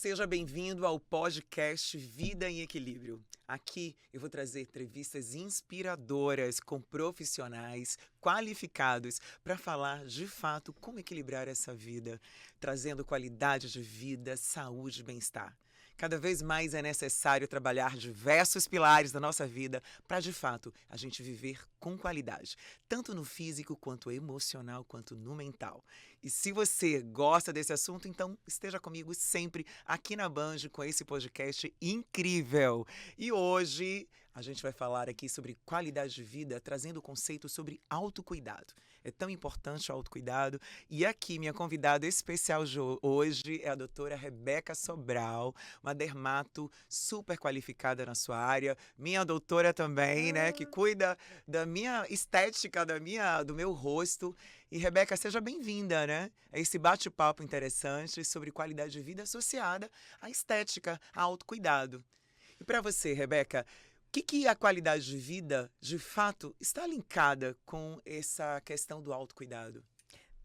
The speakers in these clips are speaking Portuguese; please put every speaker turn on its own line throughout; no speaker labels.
Seja bem-vindo ao podcast Vida em Equilíbrio. Aqui eu vou trazer entrevistas inspiradoras com profissionais qualificados para falar de fato como equilibrar essa vida, trazendo qualidade de vida, saúde e bem-estar. Cada vez mais é necessário trabalhar diversos pilares da nossa vida para, de fato, a gente viver com qualidade, tanto no físico, quanto emocional, quanto no mental. E se você gosta desse assunto, então esteja comigo sempre aqui na Band com esse podcast incrível. E hoje a gente vai falar aqui sobre qualidade de vida, trazendo o conceito sobre autocuidado. É tão importante o autocuidado. E aqui minha convidada especial de hoje é a doutora Rebeca Sobral, uma dermato super qualificada na sua área, minha doutora também, né, que cuida da minha estética, do meu rosto. E Rebeca, seja bem-vinda, né, a esse bate-papo interessante sobre qualidade de vida associada à estética, a autocuidado. E para você, Rebeca, o que a qualidade de vida, de fato, está linkada com essa questão do autocuidado?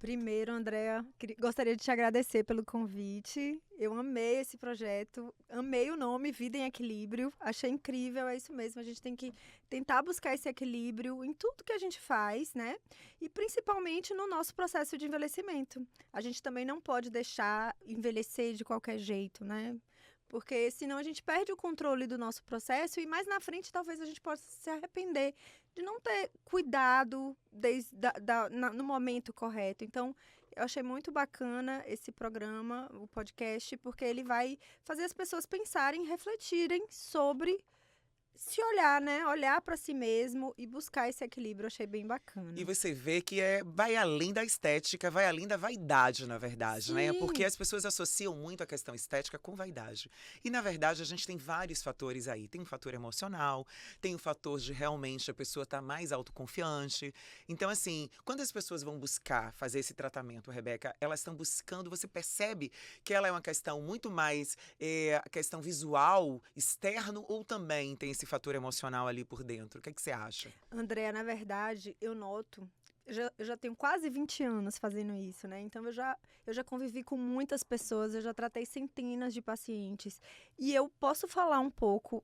Primeiro, Andréa, gostaria de te agradecer pelo convite. Eu amei esse projeto, amei o nome Vida em Equilíbrio, achei incrível, é isso mesmo. A gente tem que tentar buscar esse equilíbrio em tudo que a gente faz, né? E principalmente no nosso processo de envelhecimento. A gente também não pode deixar envelhecer de qualquer jeito, né? Porque senão a gente perde o controle do nosso processo e mais na frente talvez a gente possa se arrepender de não ter cuidado no momento correto. Então, eu achei muito bacana esse programa, o podcast, porque ele vai fazer as pessoas pensarem, refletirem sobre se olhar, né? Olhar para si mesmo e buscar esse equilíbrio, eu achei bem bacana.
E você vê que vai além da estética, vai além da vaidade, na verdade,
Sim.
né? Porque as pessoas associam muito a questão estética com vaidade. E, na verdade, a gente tem vários fatores aí. Tem um fator emocional, tem o fator de realmente a pessoa estar mais autoconfiante. Então, assim, quando as pessoas vão buscar fazer esse tratamento, Rebeca, elas estão buscando, você percebe que ela é uma questão muito mais a questão visual, externo, ou também tem esse fator emocional ali por dentro? O que é que você acha?
Andréa, na verdade, eu noto, eu já tenho quase 20 anos fazendo isso, né? Então, eu já convivi com muitas pessoas, eu já tratei centenas de pacientes. E eu posso falar um pouco,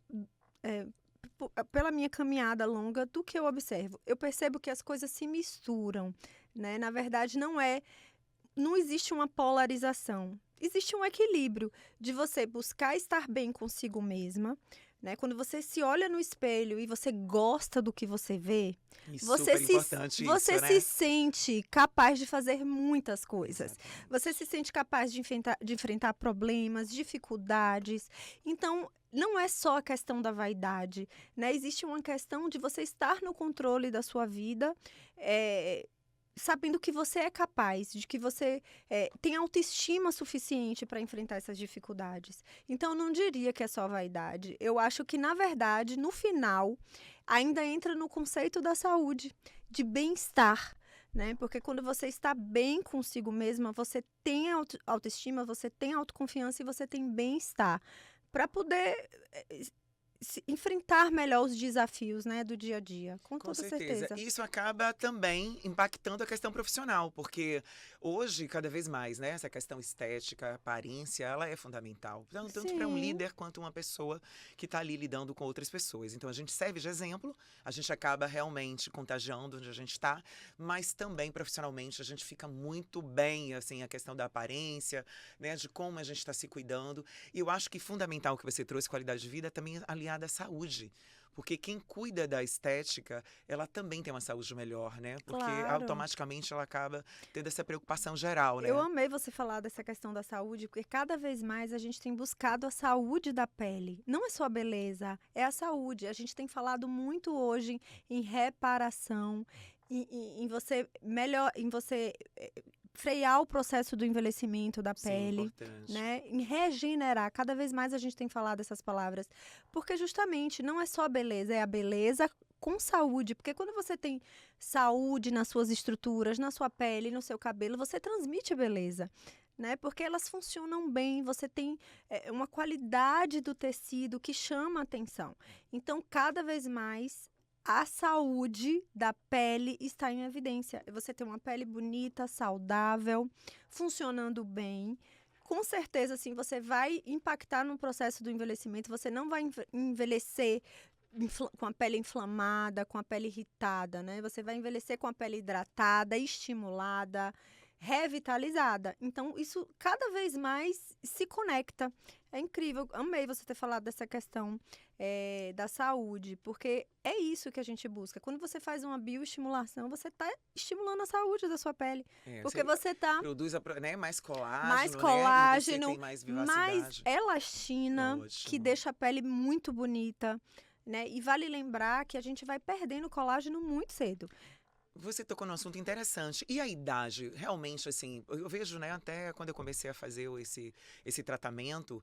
pela minha caminhada longa, do que eu observo. Eu percebo que as coisas se misturam, né? Na verdade, não existe uma polarização. Existe um equilíbrio de você buscar estar bem consigo mesma, né? Quando você se olha no espelho e você gosta do que você vê, você se sente capaz de fazer muitas coisas.
Exatamente.
Você se sente capaz de enfrentar problemas, dificuldades. Então, não é só a questão da vaidade, né? Existe uma questão de você estar no controle da sua vida, sabendo que você é capaz, de que você tem autoestima suficiente para enfrentar essas dificuldades. Então, eu não diria que é só vaidade. Eu acho que, na verdade, no final, ainda entra no conceito da saúde, de bem-estar, né? Porque quando você está bem consigo mesma, você tem autoestima, você tem autoconfiança e você tem bem-estar para poder enfrentar melhor os desafios, né, do dia a dia, com toda certeza.
Isso acaba também impactando a questão profissional, porque hoje, cada vez mais, né, essa questão estética, aparência, ela é fundamental. Tanto para um líder quanto uma pessoa que está ali lidando com outras pessoas. Então, a gente serve de exemplo, a gente acaba realmente contagiando onde a gente está, mas também profissionalmente a gente fica muito bem, assim, a questão da aparência, né, de como a gente está se cuidando. E eu acho que fundamental que você trouxe qualidade de vida também aliada à saúde, porque quem cuida da estética, ela também tem uma saúde melhor, né? Porque automaticamente ela acaba tendo essa preocupação geral, né?
Eu amei você falar dessa questão da saúde, porque cada vez mais a gente tem buscado a saúde da pele. Não é só a beleza, é a saúde. A gente tem falado muito hoje em reparação, em você frear o processo do envelhecimento da pele,
importante,
né? Em regenerar. Cada vez mais a gente tem falado essas palavras. Porque justamente não é só a beleza, é a beleza com saúde. Porque quando você tem saúde nas suas estruturas, na sua pele, no seu cabelo, você transmite beleza, né? Porque elas funcionam bem, você tem uma qualidade do tecido que chama a atenção. Então, cada vez mais a saúde da pele está em evidência. Você tem uma pele bonita, saudável, funcionando bem, com certeza, assim, você vai impactar no processo do envelhecimento, você não vai envelhecer com a pele inflamada, com a pele irritada, né? Você vai envelhecer com a pele hidratada, estimulada, revitalizada. Então, isso cada vez mais se conecta. É incrível. Amei você ter falado dessa questão da saúde, porque é isso que a gente busca. Quando você faz uma bioestimulação, você está estimulando a saúde da sua pele. Porque você está
produz mais colágeno,
mais
né?
colágeno,
E você tem mais
mais
vivacidade.
elastina,
Ótimo.
que deixa a pele muito bonita. Né? E vale lembrar que a gente vai perdendo colágeno muito cedo.
Você tocou num assunto interessante. E a idade? Realmente, assim, eu vejo, né, até quando eu comecei a fazer esse tratamento,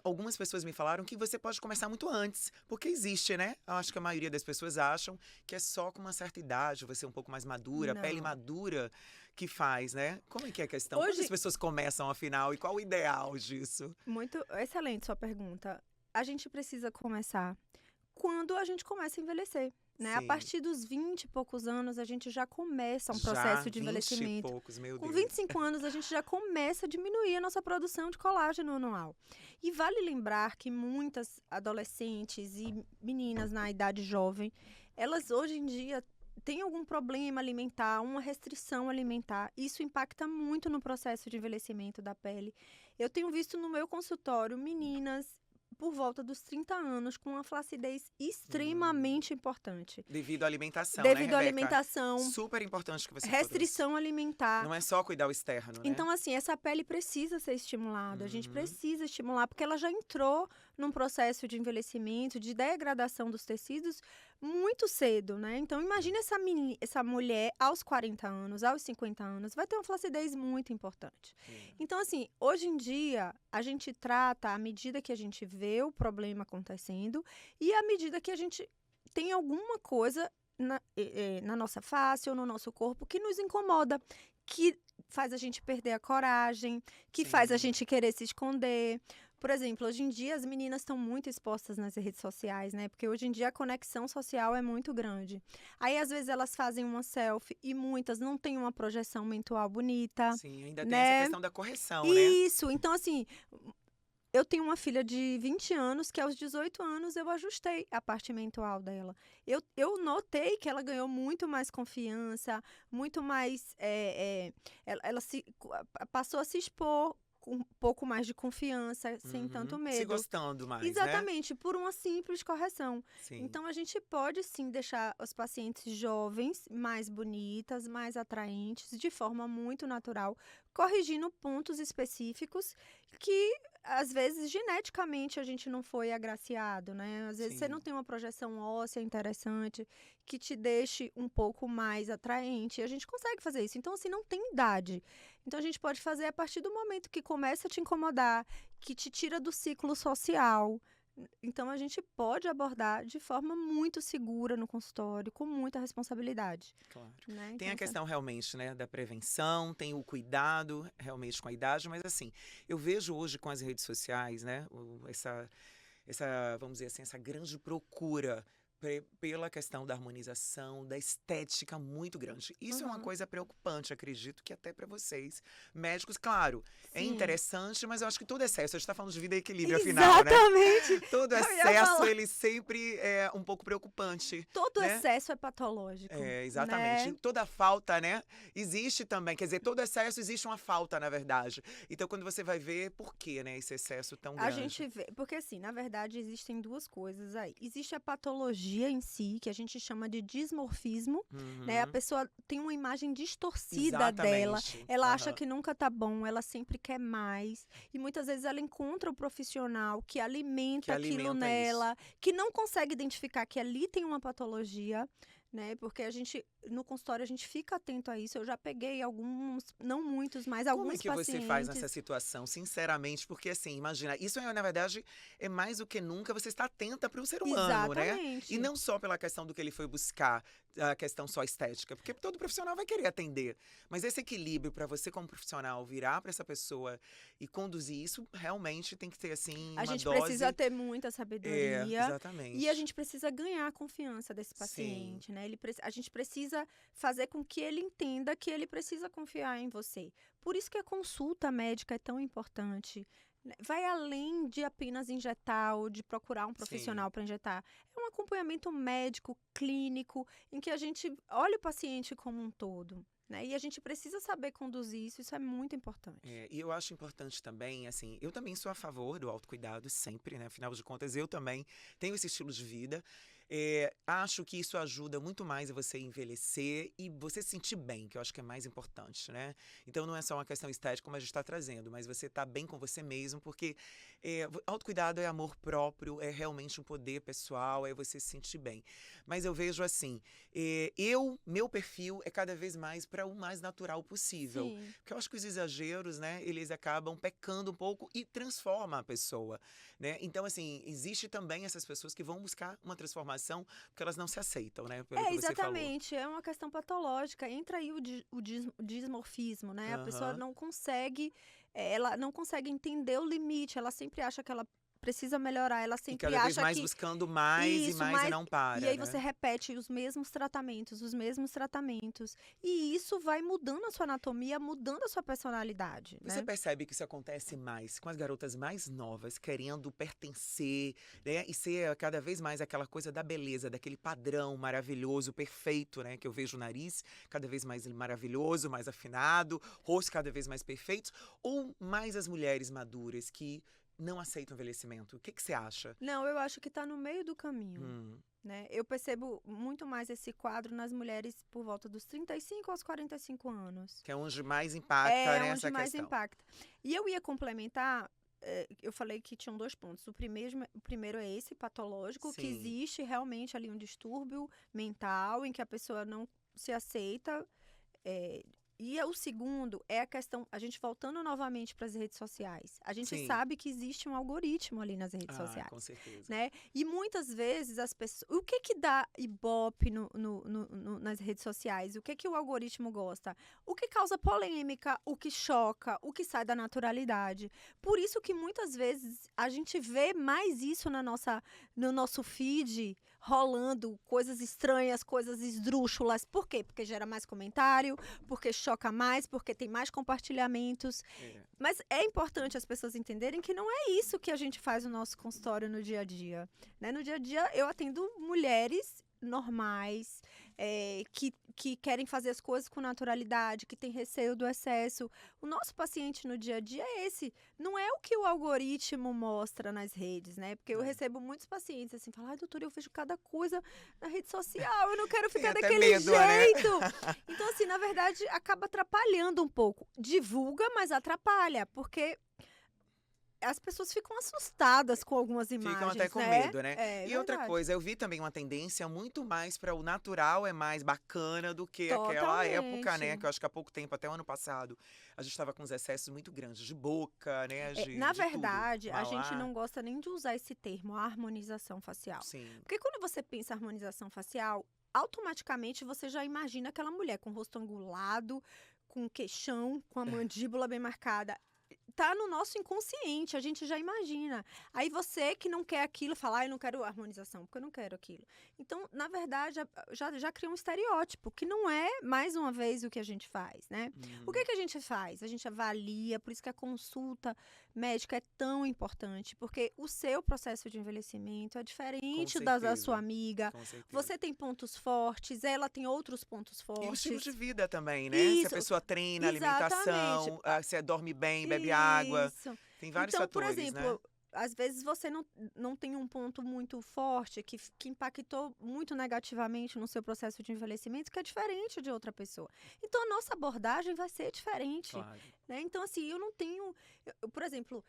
algumas pessoas me falaram que você pode começar muito antes, porque existe, né? Eu acho que a maioria das pessoas acham que é só com uma certa idade, você é um pouco mais madura,
Não.
pele madura que faz, né? Como é que é a questão?
Hoje...
Quando as pessoas começam, afinal, e qual o ideal disso?
Muito excelente sua pergunta. A gente precisa começar quando a gente começa a envelhecer. Né? A partir dos 20 e poucos anos, a gente já começa um processo de envelhecimento.
20 e poucos, meu
Com
Deus.
25 anos, a gente já começa a diminuir a nossa produção de colágeno anual. E vale lembrar que muitas adolescentes e meninas na idade jovem, elas hoje em dia têm algum problema alimentar, uma restrição alimentar. Isso impacta muito no processo de envelhecimento da pele. Eu tenho visto no meu consultório meninas por volta dos 30 anos, com uma flacidez extremamente importante.
Devido à alimentação,
Devido
né,
à alimentação.
Super importante que você
restrição alimentar.
Não é só cuidar o externo, né?
Então, assim, essa pele precisa ser estimulada. A gente precisa estimular, porque ela já entrou num processo de envelhecimento, de degradação dos tecidos muito cedo, né? Então, imagina essa mulher aos 40 anos, aos 50 anos, vai ter uma flacidez muito importante. Então, assim, hoje em dia, a gente trata à medida que a gente vê o problema acontecendo e à medida que a gente tem alguma coisa na nossa face ou no nosso corpo que nos incomoda, que faz a gente perder a coragem, que faz a gente querer se esconder. Por exemplo, hoje em dia as meninas estão muito expostas nas redes sociais, né? Porque hoje em dia a conexão social é muito grande. Aí, às vezes, elas fazem uma selfie e muitas não têm uma projeção mental bonita.
Sim, ainda tem
né?
essa questão da correção, né?
Isso, então assim... Eu tenho uma filha de 20 anos que aos 18 anos eu ajustei a parte mental dela. Eu notei que ela ganhou muito mais confiança, muito mais... ela passou a se expor com um pouco mais de confiança, sem tanto medo.
Se gostando mais,
Exatamente, por uma simples correção.
Sim.
Então, a gente pode, sim, deixar os pacientes jovens mais bonitas, mais atraentes, de forma muito natural, corrigindo pontos específicos que, às vezes, geneticamente, a gente não foi agraciado, né? Às vezes, você não tem uma projeção óssea interessante que te deixe um pouco mais atraente. E a gente consegue fazer isso. Então, assim, não tem idade. Então, a gente pode fazer a partir do momento que começa a te incomodar, que te tira do ciclo social. Então, a gente pode abordar de forma muito segura no consultório, com muita responsabilidade.
Claro.
Né? Então,
tem a questão realmente, né, da prevenção, tem o cuidado realmente com a idade, mas assim, eu vejo hoje com as redes sociais, né, vamos dizer assim, essa grande procura pela questão da harmonização, da estética muito grande. Isso é uma coisa preocupante, acredito que até para vocês, médicos, claro, é interessante, mas eu acho que todo excesso, a gente está falando de vida e equilíbrio, afinal, né?
Exatamente!
Todo excesso, ele sempre é um pouco preocupante.
Todo
né?
excesso é patológico.
Exatamente.
Né?
Toda falta, né? Existe também, quer dizer, todo excesso existe uma falta, na verdade. Então, quando você vai ver, por que, né, esse excesso tão grande?
A gente vê, porque assim, na verdade, existem duas coisas aí. Existe a patologia em si, que a gente chama de dismorfismo, né? A pessoa tem uma imagem distorcida dela, ela acha que nunca tá bom, ela sempre quer mais, e muitas vezes ela encontra o profissional que alimenta aquilo nela, que não consegue identificar que ali tem uma patologia, né? Porque a gente, no consultório, a gente fica atento a isso. Eu já peguei alguns, não muitos, mas alguns pacientes.
Como é que você faz nessa situação, sinceramente? Porque, assim, imagina, isso, na verdade, é mais do que nunca você está atenta para o ser humano, né? E não só pela questão do que ele foi buscar, a questão só estética, porque todo profissional vai querer atender. Mas esse equilíbrio para você, como profissional, virar para essa pessoa e conduzir isso, realmente tem que ter, assim, uma dose... A
gente precisa ter muita sabedoria.
Exatamente.
E a gente precisa ganhar a confiança desse paciente, né? né? A gente precisa fazer com que ele entenda que ele precisa confiar em você. Por isso que a consulta médica é tão importante. Né? Vai além de apenas injetar ou de procurar um profissional para injetar. É um acompanhamento médico, clínico, em que a gente olha o paciente como um todo. Né? E a gente precisa saber conduzir isso é muito importante.
E eu acho importante também, assim, eu também sou a favor do autocuidado sempre, né? Afinal de contas, eu também tenho esse estilo de vida. Acho que isso ajuda muito mais a você envelhecer e você se sentir bem, que eu acho que é mais importante, né? Então não é só uma questão estética como a gente está trazendo, mas você tá bem com você mesmo, porque autocuidado é amor próprio, é realmente um poder pessoal, é você se sentir bem. Mas eu vejo assim, meu perfil é cada vez mais para o mais natural possível.
Sim.
Porque eu acho que os exageros, né, eles acabam pecando um pouco e transformam a pessoa, né? Então, assim, existe também essas pessoas que vão buscar uma transformação porque elas não se aceitam, né? Pelo que você falou.
Exatamente. É uma questão patológica. Entra aí o dismorfismo, né? A pessoa
Aham.
ela não consegue entender o limite. Ela sempre acha que ela precisa melhorar. Ela
E
sempre
cada vez
acha
mais
que
buscando mais e
isso,
mais e
mas
não
e
para,
aí você
né?
repete os mesmos tratamentos, os mesmos tratamentos. E isso vai mudando a sua anatomia, mudando a sua personalidade,
Você
né?
percebe que isso acontece mais com as garotas mais novas, querendo pertencer, né? E ser cada vez mais aquela coisa da beleza, daquele padrão maravilhoso, perfeito, né? Que eu vejo o nariz cada vez mais maravilhoso, mais afinado, rosto cada vez mais perfeito. Ou mais as mulheres maduras que não aceitam o envelhecimento. O que você acha?
Não, eu acho que está no meio do caminho.
Hum,
Né? Eu percebo muito mais esse quadro nas mulheres por volta dos 35 aos 45 anos.
que é onde mais impacta,
É
né,
onde
essa
mais
questão.
impacta. E eu ia complementar, eu falei que tinham dois pontos. O primeiro é esse patológico, que
Sim.
existe realmente ali um distúrbio mental em que a pessoa não se aceita. é, o segundo é a questão, a gente voltando novamente para as redes sociais. A gente
Sim.
sabe que existe um algoritmo ali nas redes
Ah, com
sociais,
certeza.
né? E muitas vezes as pessoas. O que que dá ibope nas redes sociais? O que que o algoritmo gosta? O que causa polêmica, o que choca, o que sai da naturalidade. Por isso que muitas vezes a gente vê mais isso no nosso feed, rolando coisas estranhas, coisas esdrúxulas. Por quê? Porque gera mais comentário, porque choca mais, porque tem mais compartilhamentos.
É.
Mas é importante as pessoas entenderem que não é isso que a gente faz no nosso consultório no dia a dia. Né? No dia a dia, eu atendo mulheres normais, que querem fazer as coisas com naturalidade, que têm receio do excesso. O nosso paciente no dia a dia é esse. Não é o que o algoritmo mostra nas redes, né? Porque eu
É.
recebo muitos pacientes assim, falam, ai, doutora, eu vejo cada coisa na rede social, eu não quero
Tem
ficar
até
daquele
medo, né?
jeito. Então, assim, na verdade, acaba atrapalhando um pouco. Divulga, mas atrapalha, porque as pessoas ficam assustadas com algumas
Ficam
imagens,
até com
né?
medo, né?
É
E outra
verdade.
coisa, eu vi também uma tendência muito mais para o natural é mais bacana do que aquela época, né?
Totalmente.
Que eu acho que há pouco tempo, até o ano passado, a gente estava com uns excessos muito grandes de boca, né?
Na
De tudo.
verdade, a gente
Malar.
não gosta nem de usar esse termo, harmonização facial.
Sim.
Porque quando você pensa harmonização facial, automaticamente você já imagina aquela mulher com o rosto angulado, com o queixão, com a mandíbula bem marcada. Tá no nosso inconsciente, a gente já imagina. Aí você que não quer aquilo, fala, eu não quero harmonização, porque eu não quero aquilo. Então, na verdade, já cria um estereótipo, que não é, mais uma vez, o que a gente faz, né? O que a gente faz? A gente avalia, por isso que a consulta médica é tão importante, porque o seu processo de envelhecimento é diferente da sua
certeza.
amiga.
Com certeza.
Você tem pontos fortes, ela tem outros pontos
E o estilo
fortes.
de vida também, né? Se a
Isso,
pessoa treina,
exatamente.
alimentação, se dorme bem, bebe água.
Isso.
Tem vários
Então, por
fatores, né?
exemplo, às vezes você não tem um ponto muito forte que impactou muito negativamente no seu processo de envelhecimento, que é diferente de outra pessoa. Então, a nossa abordagem vai ser diferente.
Claro.
Né? Então, assim, eu não tenho... por exemplo,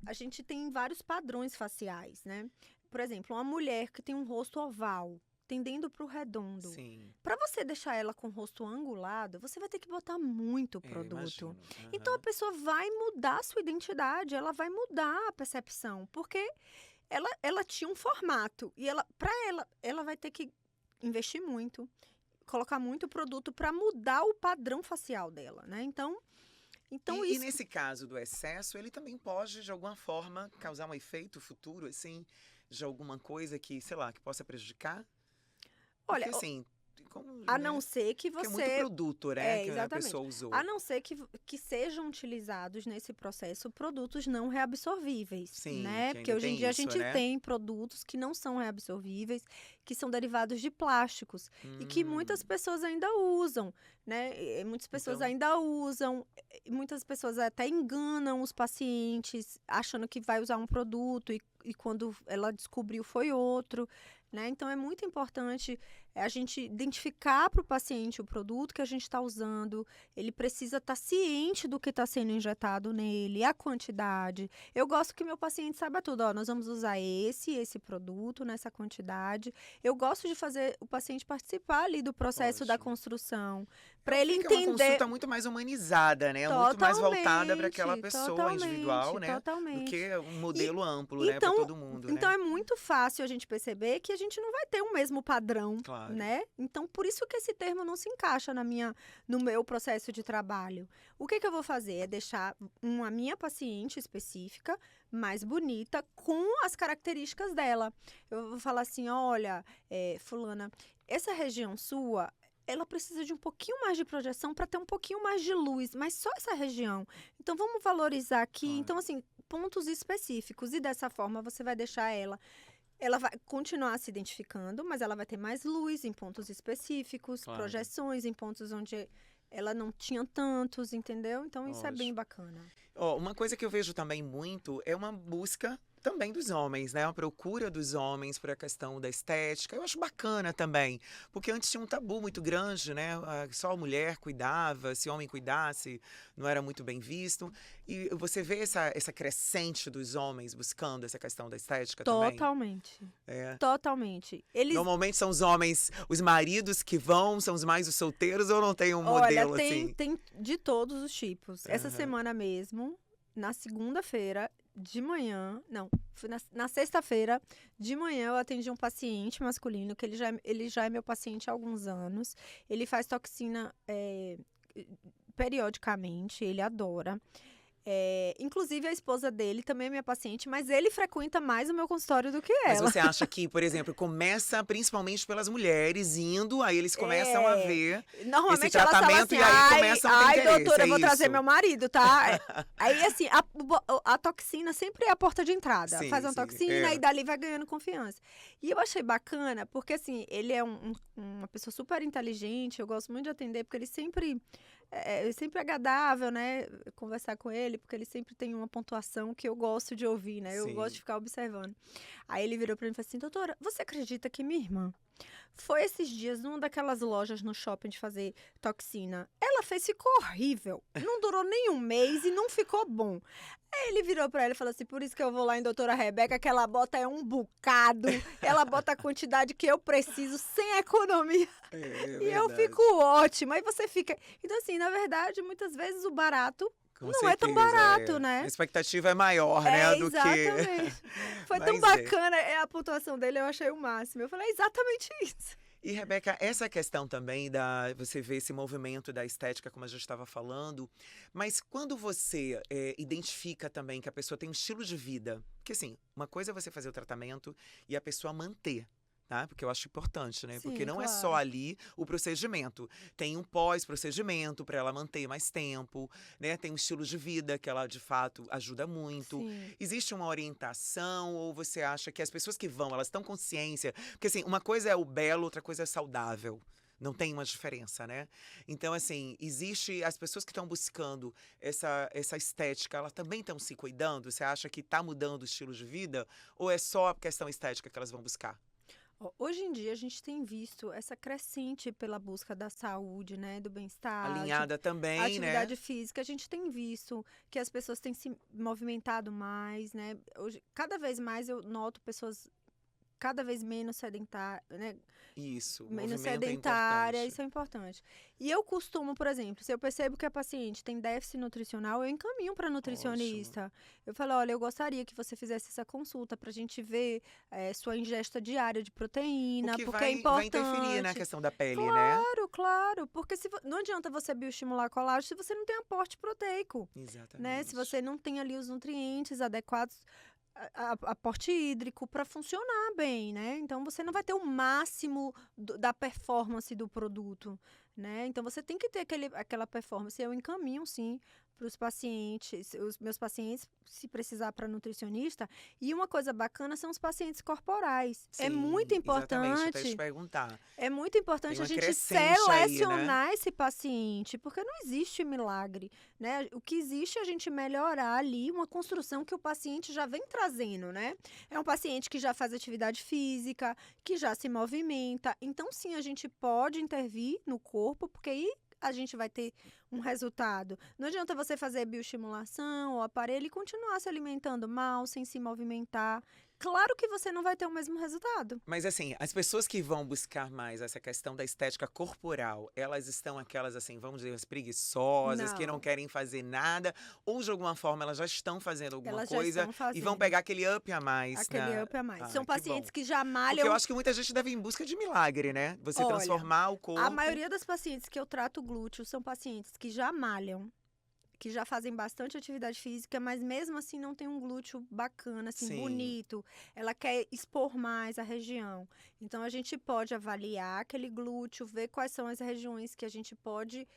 a gente tem vários padrões faciais, né? Por exemplo, uma mulher que tem um rosto oval, tendendo para o redondo.
Sim.
Para você deixar ela com o rosto angulado, você vai ter que botar muito produto.
Imagino.
Então a pessoa vai mudar a sua identidade, ela vai mudar a percepção, porque ela tinha um formato e ela vai ter que investir muito, colocar muito produto para mudar o padrão facial dela, né? Então
E
isso
nesse caso do excesso, ele também pode, de alguma forma, causar um efeito futuro, assim, de alguma coisa que, sei lá, que possa prejudicar?
Olha,
Porque assim, como,
a
né?
não ser que
Porque é
você...
muito produto, né, que a
exatamente.
pessoa usou.
A não ser que sejam utilizados nesse processo produtos não reabsorvíveis,
Sim,
né?
que
Porque
ainda
hoje em
tem
dia a
isso,
gente
né?
tem produtos que não são reabsorvíveis, que são derivados de plásticos e que muitas
Hum,
pessoas ainda usam, né? E muitas pessoas
então,
ainda usam, e muitas pessoas até enganam os pacientes achando que vai usar um produto e quando ela descobriu foi outro, né? Então é muito importante a gente identificar para o paciente o produto que a gente está usando. Ele precisa estar ciente do que está sendo injetado nele, a quantidade. Eu gosto que meu paciente saiba tudo. Ó, nós vamos usar esse produto nessa quantidade. Eu gosto de fazer o paciente participar ali do processo da
ótimo.
construção,
É,
para ele
fica uma
entender
consulta muito mais humanizada, né? Muito mais voltada para aquela
totalmente,
pessoa individual, né? Do
totalmente.
que um
E
modelo amplo, né, para
então,
todo mundo,
então
né?
é muito fácil a gente perceber que a gente não vai ter o mesmo padrão,
Claro.
né? Então, por isso que esse termo não se encaixa no meu processo de trabalho. O que eu vou fazer é deixar a minha paciente específica mais bonita com as características dela. Eu vou falar assim, olha, fulana, essa região sua, ela precisa de um pouquinho mais de projeção para ter um pouquinho mais de luz, mas só essa região. Então, vamos valorizar aqui.
Claro.
Então, assim, pontos específicos. E dessa forma, você vai deixar ela vai continuar se identificando, mas ela vai ter mais luz em pontos específicos,
Claro.
projeções em pontos onde ela não tinha tantos, entendeu? Então, isso é bem
Lógico.
bacana.
Ó, uma coisa que eu vejo também muito é uma busca também dos homens, né? A procura dos homens por a questão da estética. Eu acho bacana também, porque antes tinha um tabu muito grande, né? Só a mulher cuidava, se o homem cuidasse, não era muito bem visto. E você vê essa crescente dos homens buscando essa questão da estética também?
Totalmente.
É.
Totalmente. Eles,
Normalmente são os homens, os maridos que vão, são os mais os solteiros ou não tem um
olha,
modelo assim?
tem de todos os tipos. Essa
Aham.
semana mesmo, na segunda-feira de manhã, não, foi na sexta-feira de manhã eu atendi um paciente masculino, que ele já é meu paciente há alguns anos. Ele faz toxina periodicamente, ele adora. Inclusive, a esposa dele também é minha paciente, mas ele frequenta mais o meu consultório do que
Mas
ela.
você acha que, por exemplo, começa principalmente pelas mulheres indo, aí eles começam a
É,
ver esse
normalmente ela fala
tratamento
assim,
e aí
ai,
começam a ter
ai,
interesse,
doutora,
é
eu vou trazer
isso?
meu marido, tá? Aí, assim, a toxina sempre é a porta de entrada. Faz
Sim,
uma
sim,
toxina e
é.
dali vai ganhando confiança. E eu achei bacana, porque, assim, ele é uma pessoa super inteligente, eu gosto muito de atender, porque ele sempre sempre agradável, né? Conversar com ele, porque ele sempre tem uma pontuação que eu gosto de ouvir, né? Eu gosto de
Sim.
ficar observando. Aí ele virou pra mim e falou assim, doutora, você acredita que minha irmã foi esses dias numa daquelas lojas no shopping de fazer toxina? Ela fez, ficou horrível. Não durou nem um mês e não ficou bom. Aí ele virou pra ela e falou assim, por isso que eu vou lá em doutora Rebeca, que ela bota um bocado, ela bota a quantidade que eu preciso sem economia.
É
E eu
verdade.
fico ótima. Aí você fica... Então, assim, na verdade, muitas vezes o barato
Com
não é tão
certeza,
barato,
A
né?
expectativa é maior, né, do que...
Exatamente. Foi tão
Mas
bacana a pontuação dele, eu achei o máximo. Eu falei, é exatamente isso.
E, Rebeca, essa questão também você vê esse movimento da estética, como a gente estava falando, mas quando você identifica também que a pessoa tem um estilo de vida, porque assim, uma coisa é você fazer o tratamento e a pessoa manter, tá? Porque eu acho importante, né? Porque
Sim,
não é só
claro.
ali o procedimento, tem um pós-procedimento para ela manter mais tempo, né? Tem um estilo de vida que ela de fato ajuda muito.
Sim.
Existe uma orientação ou você acha que as pessoas que vão, elas estão consciência? Porque assim, uma coisa é o belo, outra coisa é saudável. Não tem uma diferença, né? Então, assim, existe as pessoas que estão buscando essa estética, elas também estão se cuidando? Você acha que está mudando o estilo de vida? Ou é só a questão estética que elas vão buscar?
Hoje em dia, a gente tem visto essa crescente pela busca da saúde, né? Do bem-estar,
Alinhada
a
também, né?
atividade física. A gente tem visto que as pessoas têm se movimentado mais, né? Hoje, cada vez mais eu noto pessoas cada vez menos sedentárias, né?
Isso, o
Menos
movimento é
sedentária,
importante.
isso é importante. E eu costumo, por exemplo, se eu percebo que a paciente tem déficit nutricional, eu encaminho para
Ótimo.
nutricionista. Eu falo, olha, eu gostaria que você fizesse essa consulta para a gente ver sua ingesta diária de
O
proteína,
que
porque é
vai interferir na
importante.
questão da pele, né?
Claro, claro, porque não adianta você bioestimular colágeno se você não tem aporte proteico, né? Se
Exatamente.
você não tem ali os nutrientes adequados. aporte hídrico para funcionar bem, né? Então você não vai ter o máximo da performance do produto, né? Então você tem que ter aquela performance. Eu encaminho, sim, para os pacientes, os meus pacientes, se precisar, para nutricionista. E uma coisa bacana são os pacientes corporais. É muito
Sim, exatamente. Até te
importante.
perguntar.
É muito
Tem
importante a
uma
gente
crescente aí, né?
selecionar esse paciente, porque não existe milagre, né? O que existe é a gente melhorar ali uma construção que o paciente já vem trazendo, né? É um paciente que já faz atividade física, que já se movimenta. Então, sim, a gente pode intervir no corpo, porque aí a gente vai ter um resultado. Não adianta você fazer bioestimulação ou aparelho e continuar se alimentando mal, sem se movimentar. Claro que você não vai ter o mesmo resultado.
Mas assim, as pessoas que vão buscar mais essa questão da estética corporal, elas estão aquelas assim, vamos dizer, as preguiçosas, que não
Não.
querem fazer nada, ou de alguma forma elas já estão fazendo alguma
Elas já
coisa
estão
e vão
fazendo
pegar aquele up a mais
aquele up a mais.
Ah,
São
que bom.
pacientes que já
Porque
malham.
eu acho que muita gente deve ir em busca de milagre, né? Você
Olha,
transformar o corpo.
a maioria das pacientes que eu trato glúteo são pacientes que já malham, que já fazem bastante atividade física, mas mesmo assim não tem um glúteo bacana, assim,
Sim.
bonito. Ela quer expor mais a região. Então a gente pode avaliar aquele glúteo, ver quais são as regiões que a gente pode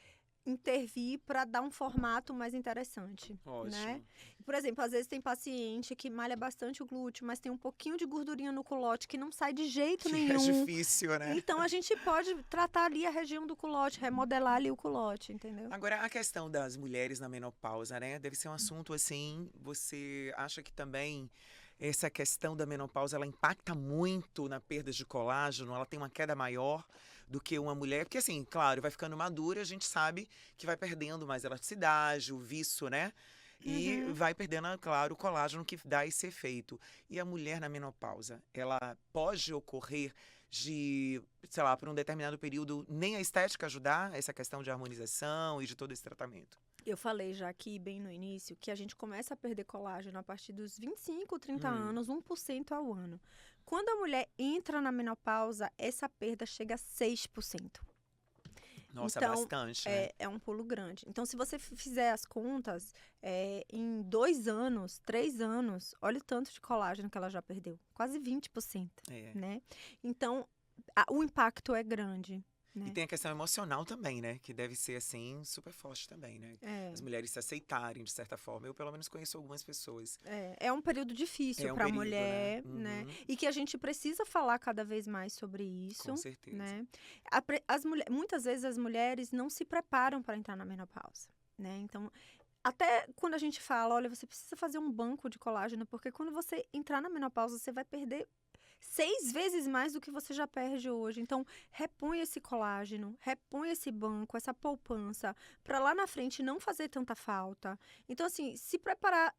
intervir para dar um formato mais interessante,
Ótimo.
né? Por exemplo, às vezes tem paciente que malha bastante o glúteo, mas tem um pouquinho de gordurinha no culote que não sai de jeito
Que
nenhum.
é difícil, né?
Então a gente pode tratar ali a região do culote, remodelar ali o culote, entendeu?
Agora, a questão das mulheres na menopausa, né? Deve ser um assunto assim, você acha que também essa questão da menopausa, ela impacta muito na perda de colágeno? Ela tem uma queda maior do que uma mulher? Porque assim, claro, vai ficando madura, a gente sabe que vai perdendo mais elasticidade, o viço, né? E
Uhum.
vai perdendo, claro, o colágeno que dá esse efeito. E a mulher na menopausa, ela pode ocorrer de, sei lá, por um determinado período, nem a estética ajudar essa questão de harmonização e de todo esse tratamento?
Eu falei já aqui bem no início que a gente começa a perder colágeno a partir dos 25, 30 anos, 1% ao ano. Quando a mulher entra na menopausa, essa perda chega a 6%.
Nossa,
Então,
bastante, né?
é um pulo grande. Então, se você fizer as contas, em 2 anos, 3 anos, olha o tanto de colágeno que ela já perdeu. Quase 20%,
É.
né? Então, o impacto é grande,
E
né?
tem a questão emocional também, né? Que deve ser, assim, super forte também, né?
É.
As mulheres se aceitarem, de certa forma. Eu, pelo menos, conheço algumas pessoas.
É um período difícil
É um
para a
período,
mulher,
né?
né? E que a gente precisa falar cada vez mais sobre isso,
Com certeza.
né? Muitas vezes as mulheres não se preparam para entrar na menopausa, né? Então, até quando a gente fala, olha, você precisa fazer um banco de colágeno, porque quando você entrar na menopausa, você vai perder 6 vezes mais do que você já perde hoje. Então, repõe esse colágeno, repõe esse banco, essa poupança, para lá na frente não fazer tanta falta. Então, assim, se preparar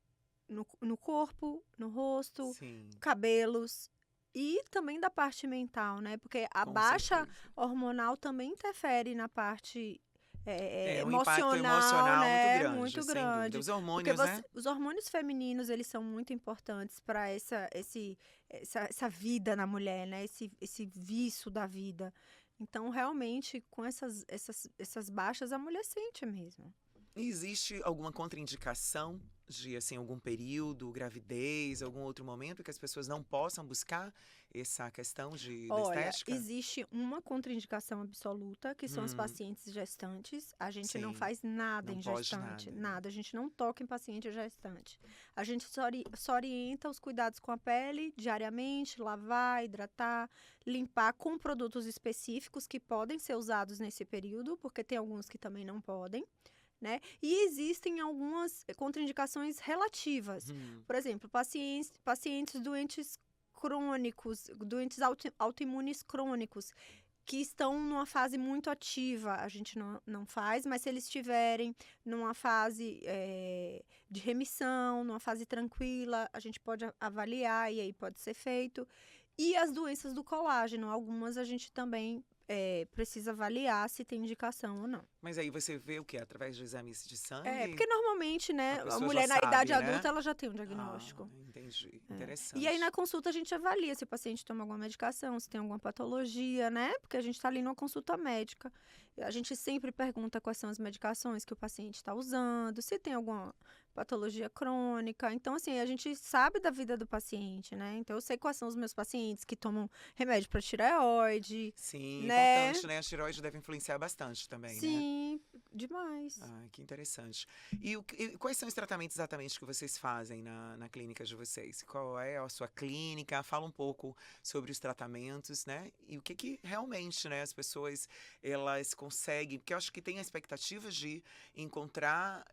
no corpo, no rosto,
Sim,
cabelos e também da parte mental, né? Porque a
com
baixa
certeza.
hormonal também interfere na parte
É um impacto
emocional,
emocional muito
né?
grande,
Muito
sem dúvida.
grande.
Os
Porque
hormônios, né?
os hormônios femininos, eles são muito importantes para essa vida na mulher, né? Esse vício da vida. Então, realmente, com essas baixas, a mulher sente mesmo.
Existe alguma contraindicação de, assim, algum período, gravidez, algum outro momento que as pessoas não possam buscar essa questão da
Olha,
estética?
existe uma contraindicação absoluta, que são as
Hum,
pacientes gestantes. A gente não
sim,
faz nada
não
em
pode
gestante,
nada, né?
nada. A gente não toca em paciente gestante. A gente só orienta os cuidados com a pele diariamente, lavar, hidratar, limpar com produtos específicos que podem ser usados nesse período, porque tem alguns que também não podem, né? E existem algumas contraindicações relativas.
Hum,
Por exemplo, pacientes doentes crônicos, doentes autoimunes crônicos, que estão numa fase muito ativa, a gente não faz, mas se eles estiverem numa fase de remissão, numa fase tranquila, a gente pode avaliar e aí pode ser feito. E as doenças do colágeno, algumas a gente também precisa avaliar se tem indicação ou não.
Mas aí você vê o quê? Através de exames de sangue?
Porque normalmente, né,
A
a
pessoa
mulher
já
na idade
sabe, né?
adulta, ela já tem um
Ah,
diagnóstico.
entendi.
É.
Interessante.
E aí, na consulta, a gente avalia se o paciente toma alguma medicação, se tem alguma patologia, né? Porque a gente tá ali numa consulta médica. A gente sempre pergunta quais são as medicações que o paciente está usando, se tem alguma patologia crônica. Então, assim, a gente sabe da vida do paciente, né? Então, eu sei quais são os meus pacientes que tomam remédio para tireoide,
Sim,
né?
importante, né? A tireoide deve influenciar bastante também, né?
Sim, demais.
Ah, que interessante. E quais são os tratamentos exatamente que vocês fazem na clínica de vocês? Qual é a sua clínica? Fala um pouco sobre os tratamentos, né? E o que que realmente, né, as pessoas, elas conseguem, porque eu acho que tem a expectativa de encontrar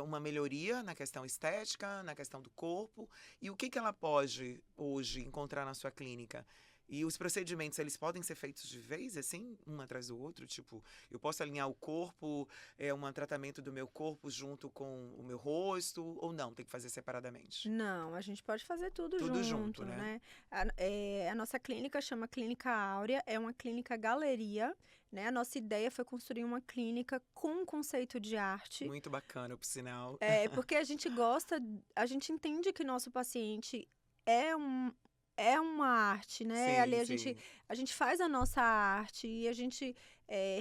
uma melhoria na questão estética, na questão do corpo, e o que que ela pode hoje encontrar na sua clínica? E os procedimentos, eles podem ser feitos de vez, assim, um atrás do outro? Tipo, eu posso alinhar o corpo, um tratamento do meu corpo junto com o meu rosto, ou não, tem que fazer separadamente?
Não, a gente pode fazer tudo
Tudo junto,
junto,
né?
né? A nossa clínica chama Clínica Áurea, é uma clínica galeria, né? A nossa ideia foi construir uma clínica com um conceito de arte,
Muito bacana, por sinal.
porque a gente gosta, a gente entende que nosso paciente é um, é uma arte, né? Ali
Sim, sim.
a gente faz a nossa arte e a gente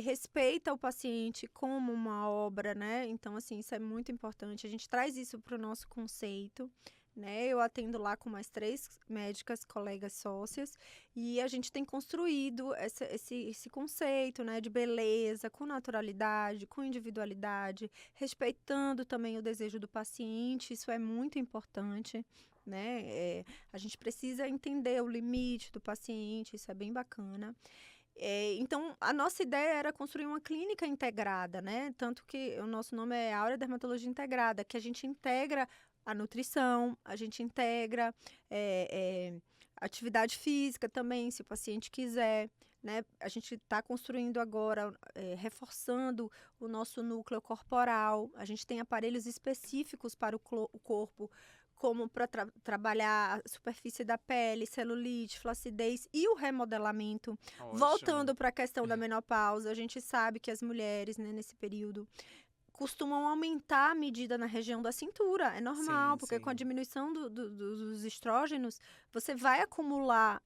respeita o paciente como uma obra, né? Então, assim, isso é muito importante. A gente traz isso para o nosso conceito, né? Eu atendo lá com mais 3 médicas, colegas sócias, e a gente tem construído esse conceito, né, de beleza, com naturalidade, com individualidade, respeitando também o desejo do paciente, isso é muito importante, né? A gente precisa entender o limite do paciente, isso é bem bacana. Então, a nossa ideia era construir uma clínica integrada, né? Tanto que o nosso nome é Áurea Dermatologia Integrada, que a gente integra a nutrição, a gente integra eh, eh, atividade física também, se o paciente quiser, né? A gente está construindo agora, reforçando o nosso núcleo corporal. A gente tem aparelhos específicos para o corpo, como para trabalhar a superfície da pele, celulite, flacidez e o remodelamento.
Ótimo.
Voltando para a questão da menopausa, a gente sabe que as mulheres, né, nesse período, costumam aumentar a medida na região da cintura. É normal,
Sim,
porque com a
sim.
diminuição dos estrógenos, você vai acumular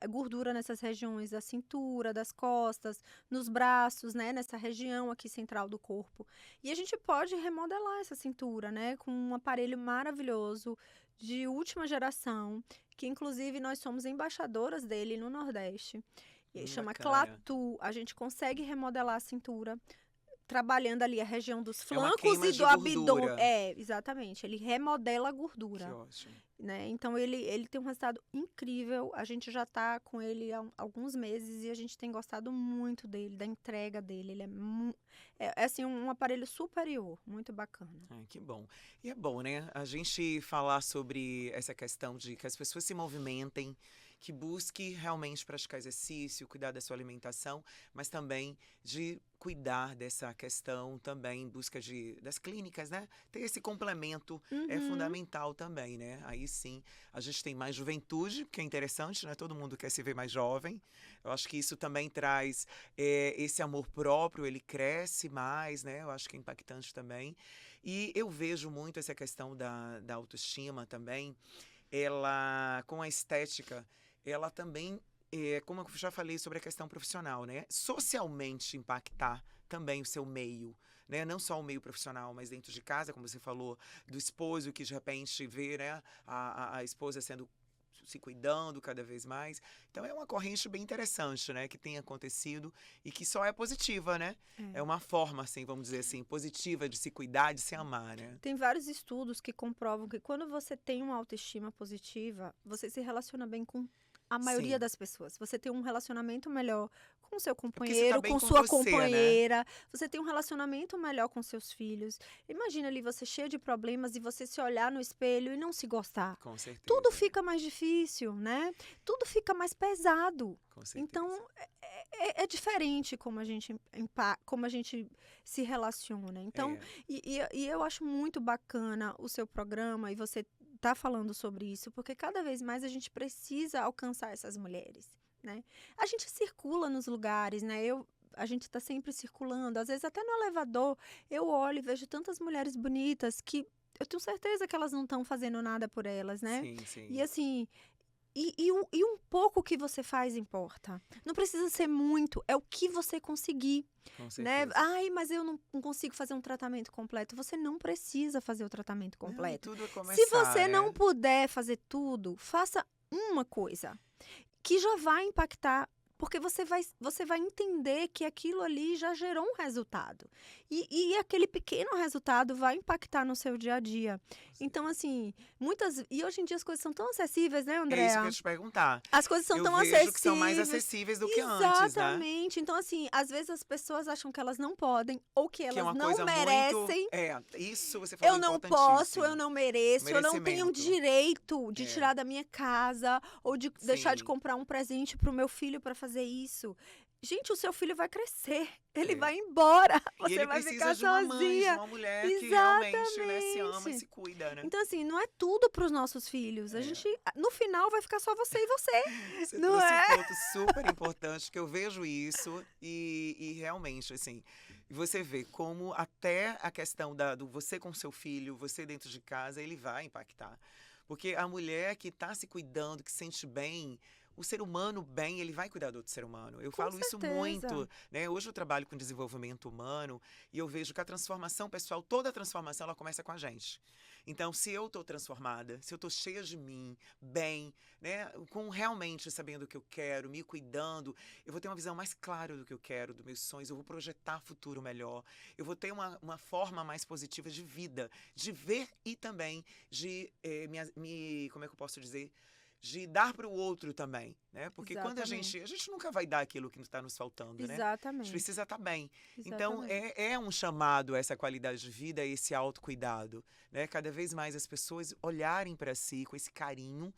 gordura nessas regiões da cintura, das costas, nos braços, né? Nessa região aqui central do corpo. E a gente pode remodelar essa cintura, né? Com um aparelho maravilhoso, de última geração, que inclusive nós somos embaixadoras dele no Nordeste. E chama
Bacana.
Clatu. A gente consegue remodelar a cintura trabalhando ali a região dos
É uma
flancos
queima
e
de
do abdômen.
gordura.
Exatamente. Ele remodela a
Que
gordura,
ótimo.
né? Então, ele tem um resultado incrível. A gente já tá com ele há alguns meses e a gente tem gostado muito dele, da entrega dele. Ele é assim, um aparelho superior, muito bacana.
Ai, que bom. E é bom, né? A gente falar sobre essa questão de que as pessoas se movimentem, que busque realmente praticar exercício, cuidar da sua alimentação, mas também de cuidar dessa questão também em busca das clínicas, né? Ter esse complemento é
Uhum.
fundamental também, né? Aí sim, a gente tem mais juventude, que é interessante, né? Todo mundo quer se ver mais jovem. Eu acho que isso também traz esse amor próprio, ele cresce mais, né? Eu acho que é impactante também. E eu vejo muito essa questão da autoestima também, ela, com a estética, ela também, como eu já falei sobre a questão profissional, né? Socialmente impactar também o seu meio, né? Não só o meio profissional, mas dentro de casa, como você falou, do esposo que de repente vê, né, a esposa sendo se cuidando cada vez mais. Então é uma corrente bem interessante, né, que tem acontecido e que só é positiva, né? É
É.
uma forma, assim, vamos dizer assim, positiva de se cuidar, de se amar, né?
Tem vários estudos que comprovam que quando você tem uma autoestima positiva, você se relaciona bem com a maioria
Sim.
das pessoas. Você tem um relacionamento melhor com seu
É porque você tá
companheiro,
bem
com
com
sua
você, né?
companheira, você tem um relacionamento melhor com seus filhos. Imagina ali você cheio de problemas e você se olhar no espelho e não se gostar.
Com
Tudo
certeza,
fica mais difícil, né? Tudo fica mais pesado.
com certeza.
Então, é diferente como a gente se relaciona. Então,
É,
e eu acho muito bacana o seu programa e você tá falando sobre isso, porque cada vez mais a gente precisa alcançar essas mulheres, né? A gente circula nos lugares, né? A gente está sempre circulando, às vezes até no elevador, eu olho e vejo tantas mulheres bonitas que eu tenho certeza que elas não estão fazendo nada por elas, né?
sim,
E
sim.
assim, E um pouco que você faz importa. Não precisa ser muito, é o que você conseguir,
Com
né?
certeza.
Ai, mas eu não consigo fazer um tratamento completo. Você não precisa fazer o tratamento
Não, e
completo.
tudo é
Se
começar,
você não
né?
puder fazer tudo, faça uma coisa que já vai impactar, porque você vai entender que aquilo ali já gerou um resultado. E aquele pequeno resultado vai impactar no seu dia a dia. Então, assim, e hoje em dia as coisas são tão acessíveis, né,
É isso que eu
Andréa?
ia te perguntar.
As coisas são
Eu
tão
vejo que são mais
acessíveis.
acessíveis do que antes, né?
Exatamente. Então, assim, às vezes as pessoas acham que elas não podem ou que
Que é
elas
uma
não
coisa muito.
merecem.
Isso você falou
Eu não posso, eu
importantíssimo.
não mereço, eu não tenho
Merecimento.
direito de
É,
tirar da minha casa ou de deixar de
sim.
comprar um presente pro meu filho para fazer isso. Gente, o seu filho vai crescer, ele
É.
vai embora,
E
você
ele
vai
precisa
ficar
de uma mãe, de
sozinha.
uma mulher que realmente, né, se ama e
Exatamente.
se cuida, né?
Então, assim, não é tudo para os nossos filhos. A
É.
gente, no final, vai ficar só você e você,
Você
não
trouxe um
é?
ponto super importante que eu vejo isso e realmente, assim, você vê como até a questão do você com seu filho, você dentro de casa, ele vai impactar. Porque a mulher que está se cuidando, que se sente bem, o ser humano bem, ele vai cuidar do outro ser humano. Eu
Com
falo isso
certeza.
muito, né? Hoje eu trabalho com desenvolvimento humano e eu vejo que a transformação pessoal, toda a transformação, ela começa com a gente. Então, se eu estou transformada, se eu estou cheia de mim, bem, né, com realmente sabendo o que eu quero, me cuidando, eu vou ter uma visão mais clara do que eu quero, dos meus sonhos, eu vou projetar futuro melhor, eu vou ter uma forma mais positiva de vida, de ver e também de como é que eu posso dizer? De dar para o outro também, né? Porque quando a
Exatamente.
gente nunca vai dar aquilo que está nos faltando, né? A gente
Exatamente.
precisa estar bem. Então,
Exatamente.
é um chamado a essa qualidade de vida, esse autocuidado, né? Cada vez mais as pessoas olharem para si com esse carinho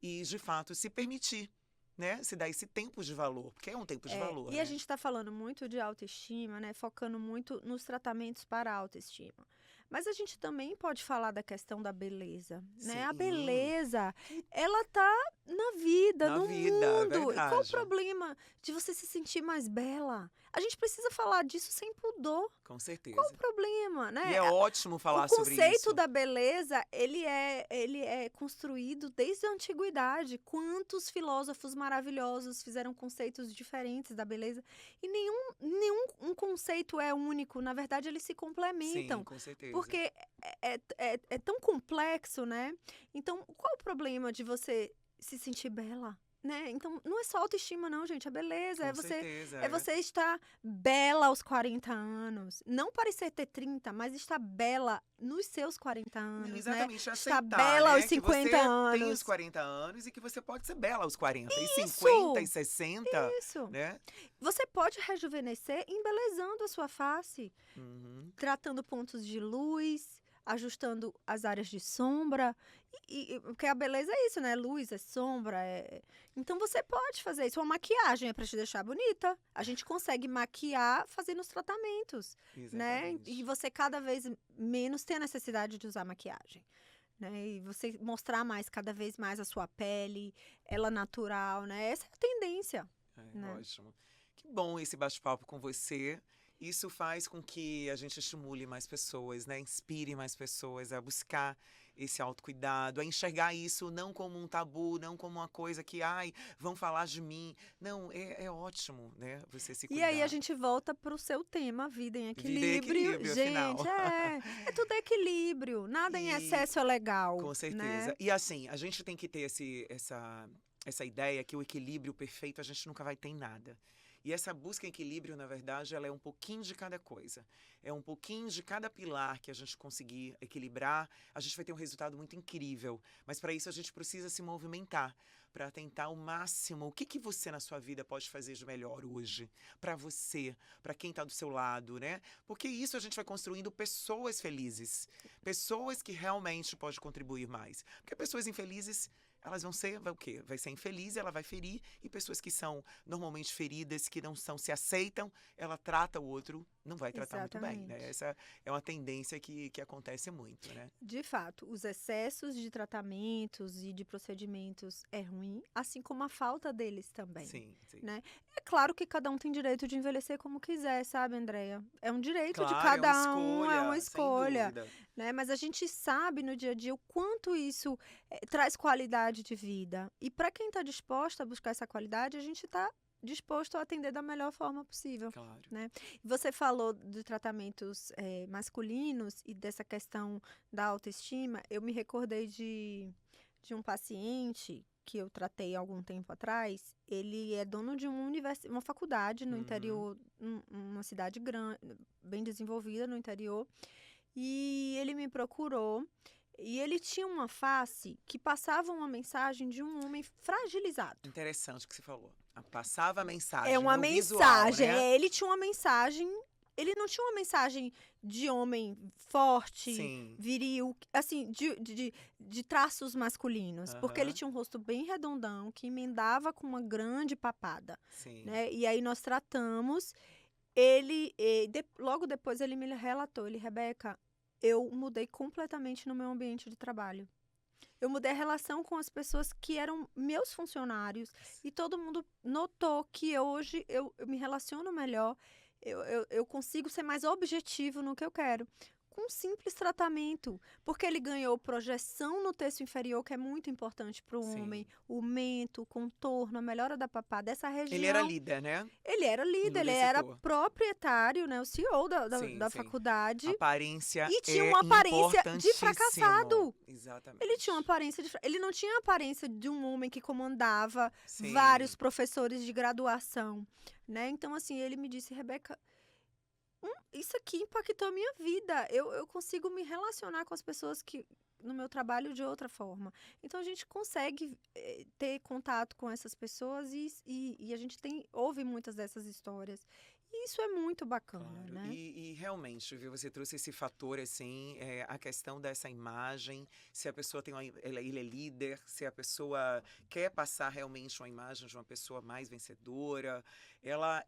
e, de fato, se permitir, né? Se dar esse tempo de valor, porque é um tempo de valor,
E a
né?
gente está falando muito de autoestima, né? Focando muito nos tratamentos para a autoestima. Mas a gente também pode falar da questão da beleza, né? A
Sim,
beleza, ela tá na vida,
na
no
vida, é
mundo. E qual o
verdade.
problema de você se sentir mais bela? A gente precisa falar disso sem pudor.
Com
Qual o
certeza.
problema,
E
né?
é ótimo
O
falar sobre
conceito
isso.
da beleza, ele é construído desde a antiguidade. Quantos filósofos maravilhosos fizeram conceitos diferentes da beleza? E nenhum um conceito é único. Na verdade, eles se
Sim,
complementam.
com certeza.
Porque é tão complexo, né? Então, qual o problema de você se sentir bela? Né? Então, não é só autoestima, não, gente. É beleza.
Com certeza,
É você estar bela aos 40 anos. Não parecer ter 30, mas estar bela nos seus 40
Não,
anos, né?
exatamente,
Estar
aceitar,
bela aos
né? Que
50
você tem os
anos.
40 anos e que você pode ser bela aos 40, e 50 e
Isso!
60,
Isso!
né?
Você pode rejuvenescer embelezando a sua face,
Uhum.
tratando pontos de luz, ajustando as áreas de sombra. Porque a beleza é isso, né? Luz, é sombra. Então você pode fazer isso. Uma maquiagem é para te deixar bonita. A gente consegue maquiar fazendo os tratamentos, né? E
Exatamente.
você cada vez menos tem a necessidade de usar maquiagem. Né? E você mostrar mais, cada vez mais a sua pele, ela natural, né? Essa é a tendência,
É,
né?
ótimo. Que bom esse bate-papo com você. Isso faz com que a gente estimule mais pessoas, né? Inspire mais pessoas a buscar esse autocuidado, a enxergar isso não como um tabu, não como uma coisa que, ai, vão falar de mim. Não, é ótimo, né? Você se
E aí a
cuidar.
gente volta pro seu tema, vida em
Vida em
equilíbrio.
equilíbrio, afinal.
Gente, é tudo equilíbrio. Nada em
E
excesso é legal,
com certeza.
né?
E assim, a gente tem que ter essa ideia que o equilíbrio perfeito a gente nunca vai ter em nada. E essa busca em equilíbrio, na verdade, ela é um pouquinho de cada coisa. É um pouquinho de cada pilar que a gente conseguir equilibrar, a gente vai ter um resultado muito incrível. Mas para isso a gente precisa se movimentar, para tentar ao máximo o que você na sua vida pode fazer de melhor hoje, para você, para quem está do seu lado, né? Porque isso a gente vai construindo pessoas felizes, pessoas que realmente podem contribuir mais. Porque pessoas infelizes, elas vai o quê? Vai ser infeliz, ela vai ferir, e pessoas que são normalmente feridas, que não se aceitam, ela trata o outro, não vai tratar muito bem, né?
Exatamente.
Essa é uma tendência que acontece muito, né?
De fato, os excessos de tratamentos e de procedimentos é ruim, assim como a falta deles também.
Sim, sim.
Né? É claro que cada um tem direito de envelhecer como quiser, sabe, Andréia? É um direito de
Claro, é uma
cada um, é uma
escolha, sem
escolha,
dúvida.
né? Mas a gente sabe no dia a dia o quanto isso traz qualidade de vida. E para quem está disposto a buscar essa qualidade, a gente está disposto a atender da melhor forma possível.
Claro.
Né? Você falou de tratamentos masculinos e dessa questão da autoestima. Eu me recordei de um paciente que eu tratei há algum tempo atrás. Ele é dono de uma faculdade no interior, uma cidade grande, bem desenvolvida no interior. E ele me procurou e ele tinha uma face que passava uma mensagem de um homem fragilizado.
Interessante o que você falou. Passava a mensagem,
É uma
no
mensagem.
visual, né?
Ele tinha uma mensagem. Ele não tinha uma mensagem de homem forte,
Sim.
viril, assim, de traços masculinos. Porque ele
Aham.
tinha um rosto bem redondão, que emendava com uma grande papada.
Sim.
Né? E aí nós tratamos. Logo depois ele me relatou, Rebeca, eu mudei completamente no meu ambiente de trabalho. Eu mudei a relação com as pessoas que eram meus funcionários e todo mundo notou que hoje eu me relaciono melhor, eu consigo ser mais objetivo no que eu quero. Com um simples tratamento, porque ele ganhou projeção no terço inferior, que é muito importante para o
Sim.
homem, o mento, o contorno, a melhora da papada, dessa região.
Ele era líder, né?
Ele era líder, ele era proprietário, né, o CEO da faculdade.
Aparência
e tinha
é
uma aparência de
importantíssimo.
fracassado.
Exatamente.
Ele tinha uma aparência ele não tinha a aparência de um homem que comandava
Sim.
vários professores de graduação, né? Então, assim, ele me disse, Rebeca, isso aqui impactou a minha vida. Eu consigo me relacionar com as pessoas no meu trabalho de outra forma. Então, a gente consegue ter contato com essas pessoas e a gente ouve muitas dessas histórias. E isso é muito bacana,
Claro.
né?
E realmente, viu, você trouxe esse fator, assim, a questão dessa imagem, se a pessoa ele é líder, se a pessoa quer passar realmente uma imagem de uma pessoa mais vencedora,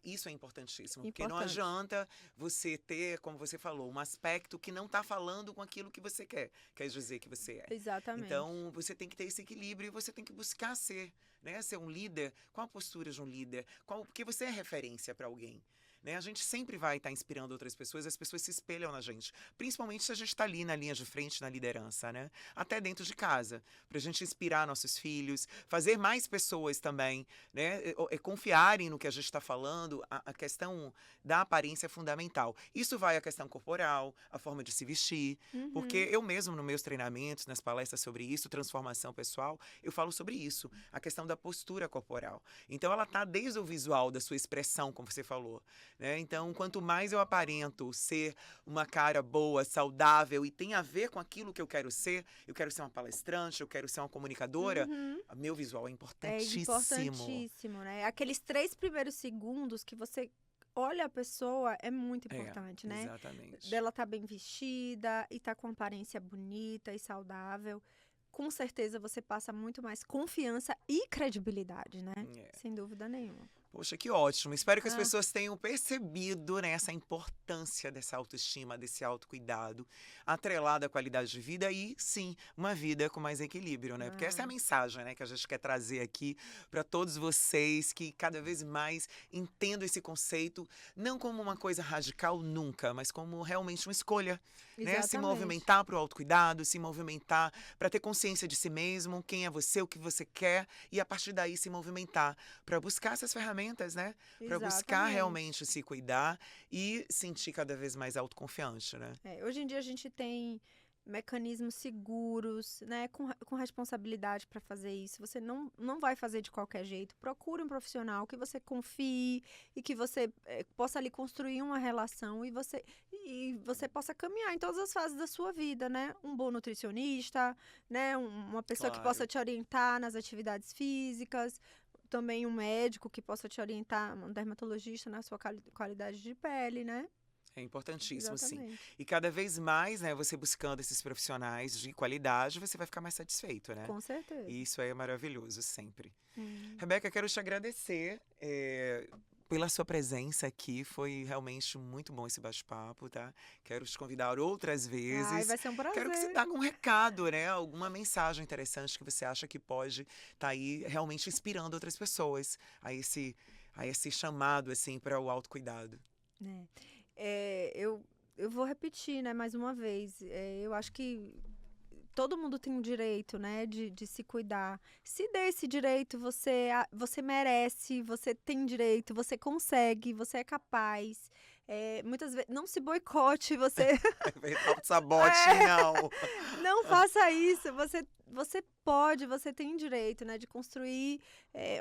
isso é importantíssimo, porque não
Importante.
adianta você ter, como você falou, um aspecto que não está falando com aquilo que você quer dizer que você é.
Exatamente.
Então, você tem que ter esse equilíbrio e você tem que buscar ser, né, ser um líder. Qual a postura de um líder? Porque você é referência para alguém. Né? A gente sempre vai estar inspirando outras pessoas, as pessoas se espelham na gente, principalmente se a gente está ali na linha de frente, na liderança, né? Até dentro de casa, para a gente inspirar nossos filhos, fazer mais pessoas também, né? Confiarem no que a gente está falando. A questão da aparência é fundamental. Isso vai à questão corporal, a forma de se vestir, porque eu mesmo, nos meus treinamentos, nas palestras sobre isso, transformação pessoal, eu falo sobre isso, a questão da postura corporal. Então, ela está desde o visual da sua expressão, como você falou. Né? Então, quanto mais eu aparento ser uma cara boa, saudável e tem a ver com aquilo que eu quero ser uma palestrante, eu quero ser uma comunicadora, meu visual é importantíssimo.
É importantíssimo, né? Aqueles 3 primeiros segundos que você olha a pessoa é muito importante, né?
Exatamente.
Dela tá bem vestida e tá com uma aparência bonita e saudável. Com certeza você passa muito mais confiança e credibilidade, né? Sem dúvida nenhuma.
Poxa, que ótimo. Espero que as pessoas tenham percebido, né, essa importância dessa autoestima, desse autocuidado, atrelada à qualidade de vida e, sim, uma vida com mais equilíbrio, né? Porque essa é a mensagem, né, que a gente quer trazer aqui para todos vocês, que cada vez mais entendam esse conceito, não como uma coisa radical nunca, mas como realmente uma escolha, né? Se movimentar para o autocuidado, se movimentar para ter consciência de si mesmo, quem é você, o que você quer, e a partir daí se movimentar para buscar essas ferramentas, né? Para buscar realmente se cuidar e sentir cada vez mais autoconfiante, né?
Hoje em dia a gente tem mecanismos seguros, né, com responsabilidade para fazer isso. Você não vai fazer de qualquer jeito. Procure um profissional que você confie e que você possa ali construir uma relação e você possa caminhar em todas as fases da sua vida, né? Um bom nutricionista, né, uma pessoa que possa te orientar nas atividades físicas, também um médico que possa te orientar, um dermatologista na sua qualidade de pele, né?
É importantíssimo,
Exatamente.
sim. E cada vez mais, né, você buscando esses profissionais de qualidade, você vai ficar mais satisfeito, né?
Com certeza.
E isso aí é maravilhoso, sempre. Rebeca, quero te agradecer pela sua presença aqui. Foi realmente muito bom esse bate-papo, tá? Quero te convidar outras
Ai,
vezes.
vai ser um
Quero que você
prazer.
traga um recado, né? Alguma mensagem interessante que você acha que pode estar aí realmente inspirando outras pessoas a esse chamado, assim, para o autocuidado.
Né? Eu vou repetir, né, mais uma vez. Eu acho que todo mundo tem o direito, né, de se cuidar. Se dê esse direito, você merece, você tem direito, você consegue, você é capaz. Muitas vezes, não se boicote, você
Autossabote,
é,
não.
não faça isso. Você pode, você tem direito, né, de construir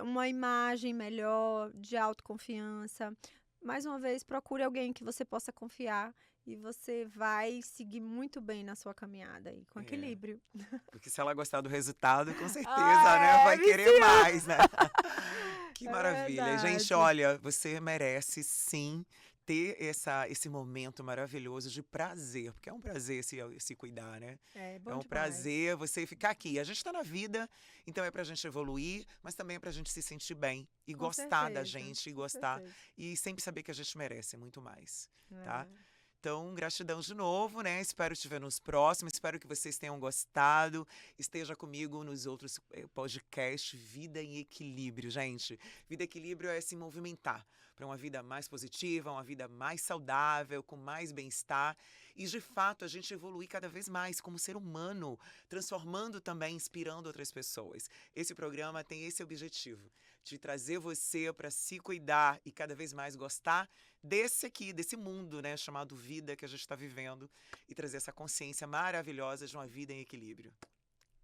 uma imagem melhor, de autoconfiança. Mais uma vez, procure alguém que você possa confiar e você vai seguir muito bem na sua caminhada aí, com
É,
equilíbrio.
porque se ela gostar do resultado, com certeza, né,
Ah,
vai querer
viciou!
mais, né? Que
É
maravilha. Gente,
verdade.
olha, você merece sim ter esse momento maravilhoso de prazer, porque é um prazer se cuidar, né?
É
É
bom
um
demais.
prazer você ficar aqui. A gente tá na vida, então é pra gente evoluir, mas também é pra gente se sentir bem e
Com
gostar da
certeza,
gente, e
com
gostar
certeza.
e sempre saber que a gente merece muito mais, tá?
É.
Então, gratidão de novo, né? Espero te ver nos próximos. Espero que vocês tenham gostado. Esteja comigo nos outros podcasts Vida em Equilíbrio, gente. Vida em Equilíbrio é se movimentar para uma vida mais positiva, uma vida mais saudável, com mais bem-estar. E, de fato, a gente evoluir cada vez mais como ser humano, transformando também, inspirando outras pessoas. Esse programa tem esse objetivo, de trazer você para se cuidar e cada vez mais gostar desse mundo, né, chamado vida que a gente está vivendo e trazer essa consciência maravilhosa de uma vida em equilíbrio.